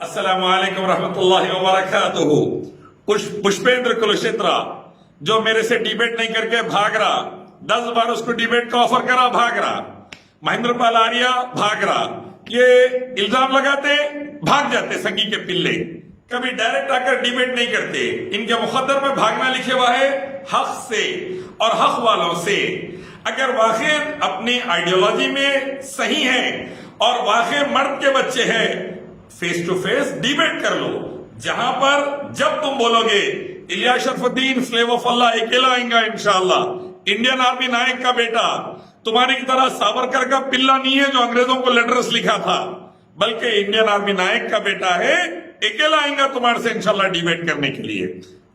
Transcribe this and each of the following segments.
अस्सलाम वालेकुम रहमतुल्लाहि व बरकातुहू। पुष्पेंद्र कुलक्षेत्रा जो मेरे से डिबेट नहीं करके भाग रहा, 10 बार उसको डिबेट का ऑफर करा, भाग रहा। महेंद्र पाल आर्या भाग रहा। ये इल्जाम लगाते भाग जाते संगी के पिल्ले, कभी डायरेक्ट आकर डिबेट नहीं करते। इनके मुकद्दर में भागना लिखे हुआ है हक से और हक वालों से। अगर वाकई अपनी आइडियोलॉजी में सही है और वाकई मर्द के बच्चे हैं, फेस टू फेस डिबेट कर लो। जहां पर जब तुम बोलोगे इलियास शरफुद्दीन स्लेव ऑफ अल्लाह अकेला आएगा इंशाअल्लाह, इंडियन आर्मी नायक का बेटा, तुम्हारी की तरह सावरकर का पिल्ला नहीं है जो अंग्रेजों को लेटर्स लिखा था, बल्कि इंडियन आर्मी नायक का बेटा है, अकेला आएगा तुम्हारे से इंशाअल्लाह डिबेट करने के लिए।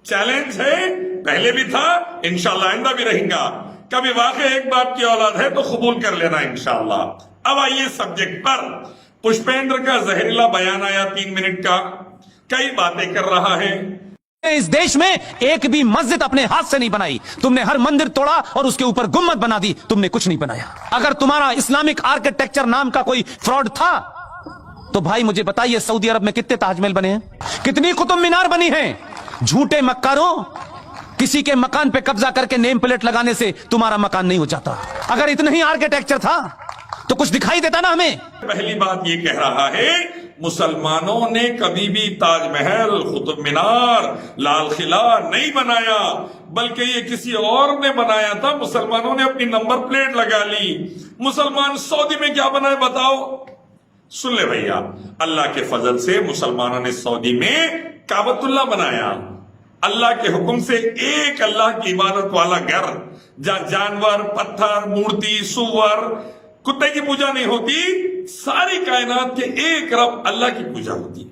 चैलेंज है, पहले भी था, इंशाअल्लाह आइंदा भी रहेगा। कभी वाकई एक बाप की औलाद है तो कबूल कर लेना इंशाअल्लाह। अब आइए सब्जेक्ट पर। पुष्पेंद्र का जहरीला बयान आया 3 मिनट का, कई बातें कर रहा है। इस देश में एक भी मस्जिद अपने हाथ से नहीं बनाई, तुमने हर मंदिर तोड़ा और उसके ऊपर गुम्मद बना दी, तुमने कुछ नहीं बनाया। अगर तुम्हारा इस्लामिक आर्किटेक्चर नाम का कोई फ्रॉड था तो भाई मुझे बताइए सऊदी अरब में कितने ताजमहल बने हैं, कितनी कुतुब मीनार बनी है। झूठे मक्कारों, किसी के मकान पे कब्जा करके नेम प्लेट लगाने से तुम्हारा मकान नहीं हो जाता। अगर इतना ही आर्किटेक्चर था तो कुछ दिखाई देता ना हमें। पहली बात ये कह रहा है मुसलमानों ने कभी भी ताजमहल, कुतुब मीनार, लाल किला नहीं बनाया, बल्कि ये किसी और ने बनाया था। मुसलमानों ने अपनी नंबर प्लेट लगा ली। मुसलमान सऊदी में क्या बनाए बताओ? सुन ले भैया, अल्लाह के फजल से मुसलमानों ने सऊदी में काबतुल्लाह बनाया। अल्लाह के हुक्म से एक अल्लाह की इबादत वाला घर, जहां जानवर, पत्थर, मूर्ति, सुअर, कुत्ते की पूजा नहीं होती, सारी कायनात के एक रब अल्लाह की पूजा होती।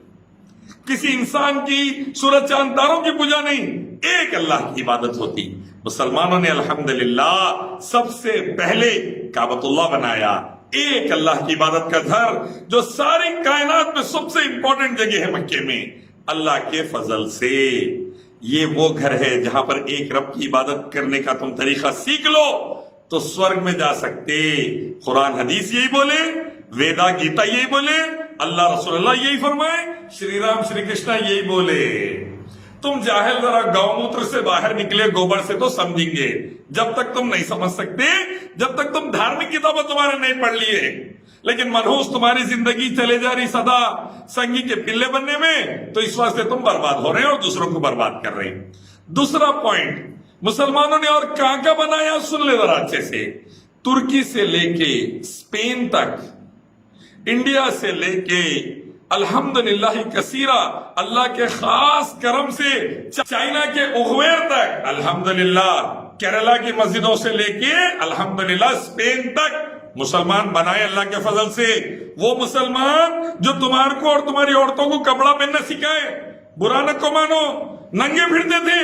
किसी इंसान की, सूरज चांद तारों की पूजा नहीं, एक अल्लाह की इबादत होती। मुसलमानों ने अल्हम्दुलिल्लाह सबसे पहले काबतुल्लाह बनाया, एक अल्लाह की इबादत का घर, जो सारी कायनात में सबसे इंपॉर्टेंट जगह है मक्के में। अल्लाह के फजल से ये वो घर है जहां पर एक रब की इबादत करने का तुम तरीका सीख लो तो स्वर्ग में जा सकते। कुरान हदीस यही बोले, वेदा गीता यही बोले, अल्लाह रसूलुल्लाह यही फरमाए, श्री राम श्री कृष्णा यही बोले। तुम जाहिल जरा गौमूत्र से बाहर निकले, गोबर से तो समझेंगे। जब तक तुम नहीं समझ सकते, जब तक तुम धार्मिक किताबें तुम्हारे नहीं पढ़ लिए, लेकिन मनहूस तुम्हारी जिंदगी चले जा रही सदा संगी के पिल्ले बनने में, तो इस वास्ते तुम बर्बाद हो रहे हैं और दूसरों को बर्बाद कर रहे हैं। दूसरा पॉइंट, मुसलमानों ने और कहां का बनाया सुन ले जरा अच्छे से। तुर्की से लेके स्पेन तक, इंडिया से लेके अल्हम्दुलिल्लाह कसीरा, अल्लाह के खास करम से चाइना के उगवेर तक, अल्हम्दुलिल्लाह केरला की मस्जिदों से लेके अल्हम्दुलिल्लाह स्पेन तक मुसलमान बनाए अल्लाह के फजल से। वो मुसलमान जो तुम्हारे को और तुम्हारी औरतों को कपड़ा पहनना सिखाए, बुरा न को मानो, नंगे फिरते थे,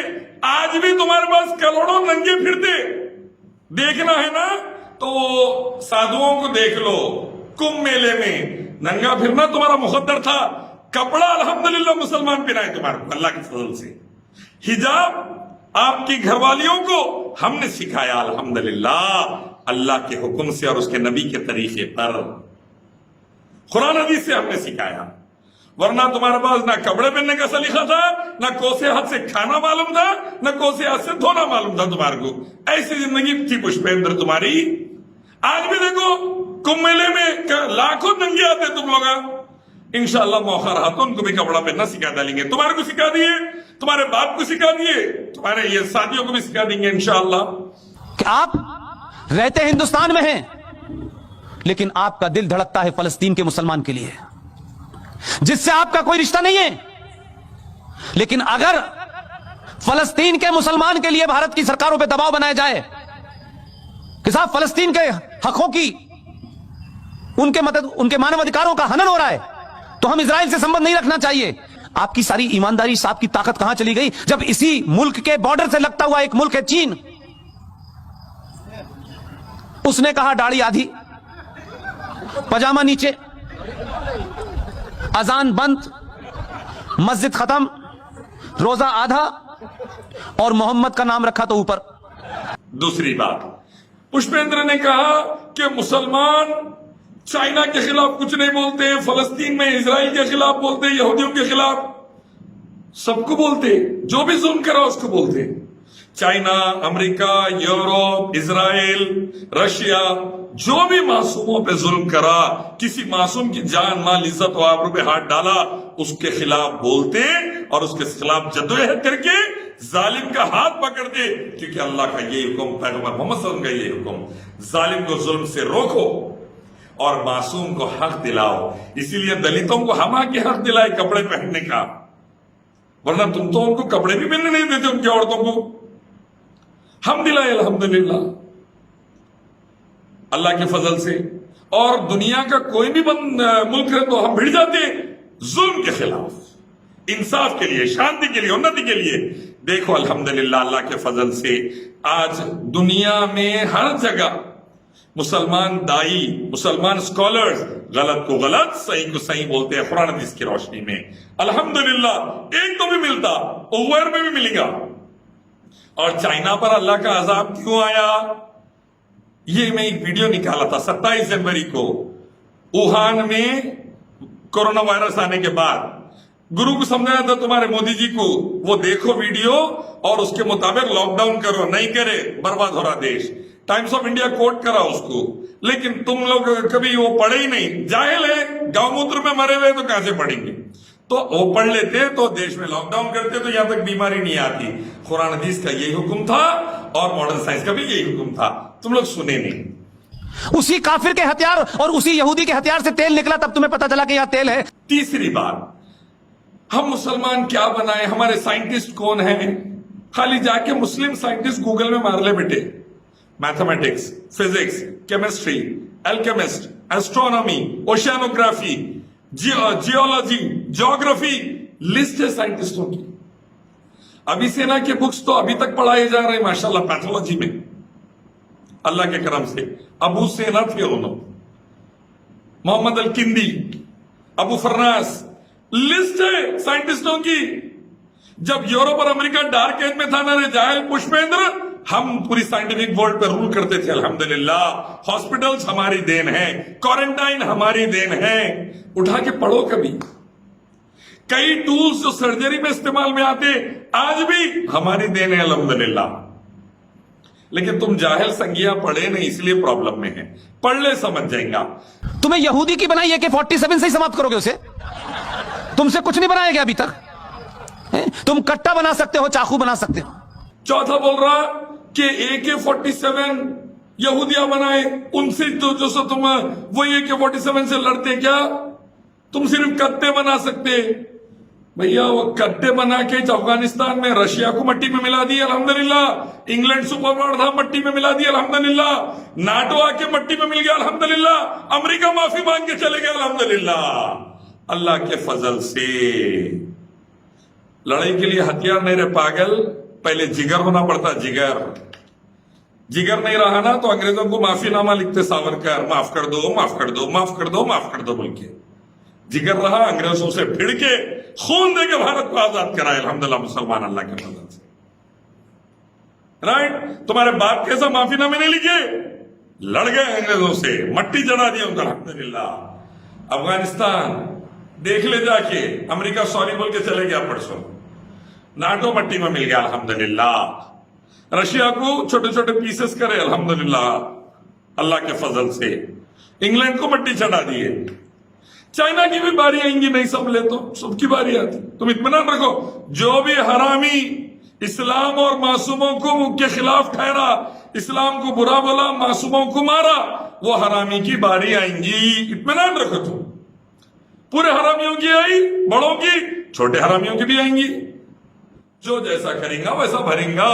आज भी तुम्हारे पास करोड़ों नंगे फिरते। देखना है ना तो साधुओं को देख लो, कुंभ मेले में नंगा फिरना तुम्हारा मुकद्दर था, कपड़ा अल्हम्दुलिल्लाह मुसलमान पहनाए तुम्हारे को अल्लाह के फजल से। हिजाब आपकी घरवालियों को हमने सिखाया अल्हम्दुलिल्लाह अल्लाह के हुक्म से और उसके नबी के तरीके पर, कुरान हदीस से हमने सिखाया। वरना तुम्हारे पास ना कपड़े पहनने का सलीका था, ना कोसे हाथ से खाना मालूम था, ना कोसे हाथ से धोना मालूम था तुम्हारे को। ऐसी जिंदगी थी पुष्पेंद्र तुम्हारी। आज भी देखो कुंभ मेले में लाखों नंगे आते तुम लोग। इंशाअल्लाह मौका रहा तो उनको भी कपड़ा पहनना सिखा डालेंगे। तुम्हारे को सिखा दिए, तुम्हारे बाप को सिखा दिए, तुम्हारे ये साथियों को भी सिखा देंगे इंशाअल्लाह। कि आप रहते हिंदुस्तान में हैं, लेकिन आपका दिल धड़कता है फलस्तीन के मुसलमान के लिए, जिससे आपका कोई रिश्ता नहीं है। लेकिन अगर फलस्तीन के मुसलमान के लिए भारत की सरकारों पे दबाव बनाया जाए कि साहब फलस्तीन के हकों की, उनके उनके मानव अधिकारों का हनन हो रहा है, तो हम इजराइल से संबंध नहीं रखना चाहिए। आपकी सारी ईमानदारी, आपकी ताकत कहां चली गई जब इसी मुल्क के बॉर्डर से लगता हुआ एक मुल्क है चीन, उसने कहा दाढ़ी आधी, पजामा नीचे, अजान बंद, मस्जिद खत्म, रोजा आधा, और मोहम्मद का नाम रखा तो ऊपर। दूसरी बात, पुष्पेंद्र ने कहा कि मुसलमान चाइना के खिलाफ कुछ नहीं बोलते, फलस्तीन में इसराइल के खिलाफ बोलते, यहूदियों के खिलाफ, सबको बोलते, जो भी जुल्म करा उसको बोलते। China, America, Europe, Israel, Russia, जो भी मासूमों पे जुल्म करा, किसी मासूम की जान, माल, इज्जत और आबरू पे हाथ डाला, उसके खिलाफ बोलते और उसके खिलाफ जद्दोजहद करके जालिम का हाथ पकड़ते, क्योंकि अल्लाह का ये हुक्म, पैगंबर मोहम्मद सल्लल्लाहु अलैहि वसल्लम का ये हुक्म, जालिम को जुल्म से रोको और मासूम को हक दिलाओ। इसीलिए दलितों को हम आके हक दिलाए कपड़े पहनने का, वरना तुम तो उनको कपड़े भी पहनने नहीं देते, उनकी औरतों को हम दिलाए अल्हम्दुलिल्लाह अल्लाह के फजल से। और दुनिया का कोई भी मुल्क है तो हम भिड़ जाते जुल्म के खिलाफ, इंसाफ के लिए, शांति के लिए, उन्नति के लिए। देखो अल्हम्दुलिल्लाह अल्लाह के फजल से आज दुनिया में हर जगह मुसलमान दाई, मुसलमान स्कॉलर्स गलत को गलत, सही को सही बोलते हैं कुरान हदीस की रोशनी में। अल्हम्दुलिल्लाह एक तो भी मिलता, ओवर में भी मिलेगा। और चाइना पर अल्लाह का अजाब क्यों आया, ये मैं एक वीडियो निकाला था 27 जनवरी को, वुहान में कोरोना वायरस आने के बाद गुरु को समझाया था तुम्हारे मोदी जी को, वो देखो वीडियो और उसके मुताबिक लॉकडाउन करो, नहीं करे बर्बाद हो रहा देश। टाइम्स ऑफ इंडिया कोट करा उसको, लेकिन तुम लोग कभी वो पढ़े ही नहीं, जाहिल है, गौमूत्र में मरे हुए तो कहां से पढ़ेंगे। तो वो पढ़ लेते तो देश में लॉकडाउन करते तो यहां तक बीमारी नहीं आती। कुरान हदीस का यही हुक्म था और मॉडर्न साइंस का भी यही हुक्म था, तुम लोग सुने नहीं। उसी काफिर के हथियार और उसी यहूदी के हथियार से तेल निकला, तब तुम्हें पता चला कि यह तेल है। तीसरी बात, हम मुसलमान क्या बनाए, हमारे साइंटिस्ट कौन है? खाली जाके मुस्लिम साइंटिस्ट गूगल में मार ले बेटे, mathematics, physics, chemistry, alchemist, astronomy, oceanography, geology, geography, list है साइंटिस्टों की। अभी सेना के बुक्स तो अभी तक पढ़ाए जा रहे हैं माशाल्लाह पैथोलॉजी में, अल्लाह के करम से। अबू सेना थे उन्होंने, मोहम्मद अल किंदी, अबू फरनास, लिस्ट है साइंटिस्टों की। जब यूरोप और अमेरिका डार्क एज में था ना रे जाहिल पुष्पेंद्र, हम पूरी साइंटिफिक वर्ल्ड पर रूल करते थे अल्हम्दुलिल्लाह। हॉस्पिटल्स हमारी देन है, क्वारंटाइन हमारी देन है, उठा के पढ़ो कभी। कई टूल्स जो सर्जरी में इस्तेमाल में आते आज भी हमारी देन है अल्हम्दुलिल्लाह। लेकिन तुम जाहिल संज्ञा पढ़े नहीं, इसलिए प्रॉब्लम में है, पढ़ ले समझ जाएगा। तुम्हें यहूदी की बनाई AK-47 से ही समाप्त करोगे उसे, तुमसे कुछ नहीं बनाया गया अभी तक। तुम कट्टा बना सकते हो, चाकू बना सकते हो। चौथा बोल रहा कि AK-47 यहूदिया बनाए, उनसे तो जो तुम वो AK-47 से लड़ते क्या? तुम सिर्फ कट्टे बना सकते भैया। वो कट्टे बना के अफगानिस्तान में रशिया को मट्टी में मिला दिए अल्हम्दुलिल्लाह। इंग्लैंड सुपर पावर था, मट्टी में मिला दिया अल्हम्दुलिल्लाह। नाटो आके मट्टी में मिल गया अल्हम्दुलिल्लाह। अमेरिका माफी मांग के चले गए अल्हम्दुलिल्लाह। अल्लाह के फजल से लड़ाई के लिए हथियार नहीं रहे पागल, पहले जिगर होना पड़ता, जिगर। जिगर नहीं रहा ना तो अंग्रेजों को माफीनामा लिखते सावरकर, माफ कर दो, माफ कर दो, माफ कर दो, माफ कर दो बोल के। जिगर रहा, अंग्रेजों से भिड़ के खून दे के भारत को आजाद कराए अल्हम्दुलिल्लाह मुसलमान अल्लाह के फजल से। राइट? तुम्हारे बाप कैसा माफीनामे नहीं लिखे, लड़ गए अंग्रेजों से, मट्टी चढ़ा दी उनको अल्हम्दुलिल्लाह। अफगानिस्तान देख ले जाके, अमेरिका सॉरी बोल के चले गया परसों, नाटो मट्टी में मिल गया अल्हम्दुलिल्लाह। रशिया को छोटे छोटे पीसेस करे अल्हम्दुलिल्लाह अल्लाह के फजल से। इंग्लैंड को मट्टी चढ़ा दिए। चाइना की भी बारी आएंगी, नहीं संभले तो सबकी बारी आती। तुम इत्मीनान रखो, जो भी हरामी इस्लाम और मासूमों को के खिलाफ ठहरा, इस्लाम को बुरा बोला, मासूमों को मारा, वो हरामी की बारी आएंगी, इत्मीनान रखो तुम। पूरे हरामियों की आई, बड़ों की, छोटे हरामियों की भी आएंगी। जो जैसा करेगा वैसा भरेगा,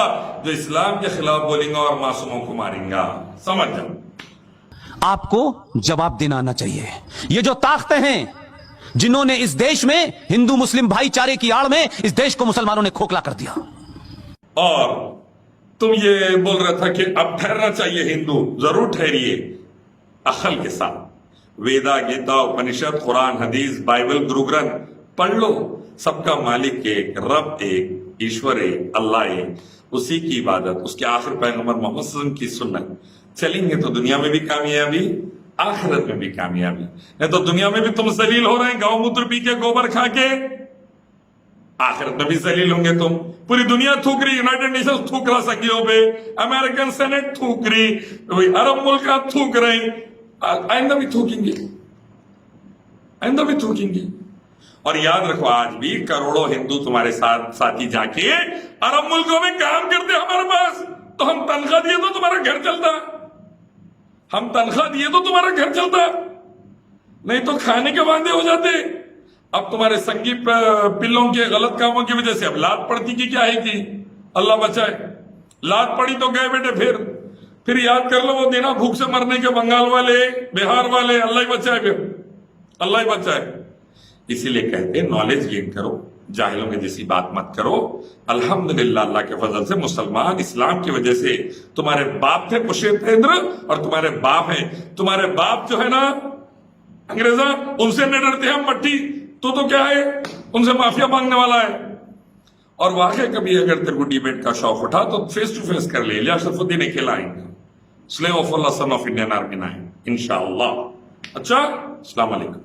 जो इस्लाम के खिलाफ बोलेगा और मासूमों को मारेगा। समझ जाओ, आपको जवाब देना आना चाहिए। ये जो ताकतें हैं जिन्होंने इस देश में हिंदू मुस्लिम भाईचारे की आड़ में इस देश को मुसलमानों ने खोखला कर दिया। और तुम ये बोल रहा था कि अब ठहरना चाहिए हिंदू, जरूर ठहरिए अकल के साथ। वेदा, गीता, उपनिषद, कुरान, हदीस, बाइबल, गुरु ग्रंथ पढ़ लो। सबका मालिक एक, रब एक, ईश्वर एक, अल्लाह एक, उसी की इबादत, उसके आखिर पैगंबर मोहम्मद सल्लल्लाहु अलैहि वसल्लम की सुन्नत चलेंगे तो दुनिया में भी कामयाबी, आखिरत में भी कामयाबी। नहीं तो दुनिया में भी तुम जलील हो रहे हैं, गौमूत्र पी के, गोबर खा के, आखिरत में भी जलील होंगे तुम। पूरी दुनिया थूक रही, यूनाइटेड नेशंस थूक रहा संघियों पे, अमेरिकन सेनेट थूक रही, अरब मुल्क थूक रही, आइंदा भी थूकेंगे, आइंदा भी थूकेंगे। और याद रखो, आज भी करोड़ों हिंदू तुम्हारे साथ साथी जाके अरब मुल्कों में काम करते हमारे पास, तो हम तनख्वाह दिए तो तुम्हारा घर चलता, हम तनख्वाह दिए तो तुम्हारा घर चलता, नहीं तो खाने के वादे हो जाते। अब तुम्हारे संगी पिल्लों के गलत कामों की वजह से अब लात पड़ती की क्या है कि अल्लाह बचाए, लात पड़ी तो गए बेटे। फिर याद कर लो वो दिन भूख से मरने के बंगाल वाले, बिहार वाले, अल्लाह ही बचाए, फिर अल्लाह ही बचाए। इसीलिए कहते हैं नॉलेज गेन करो, जाहिलों की जैसी बात मत करो। अल्हम्दुलिल्लाह, अल्लाह के फजल से मुसलमान इस्लाम की वजह से, तुम्हारे बाप थे कुशेतेंद्र और तुम्हारे बाप है, तुम्हारे बाप जो है ना अंग्रेजा, उनसे न डरते हम मट्टी, तो क्या है, उनसे माफिया मांगने वाला है। और वाकई कभी अगर तेरे को डिबेट का शौक उठा तो फेस टू फेस कर ले, इलियास शरफुद्दीन खिलाएंगे, slave of Allah son of Indian army 9 इंशाअल्लाह। अच्छा, अस्सलाम वालेकुम।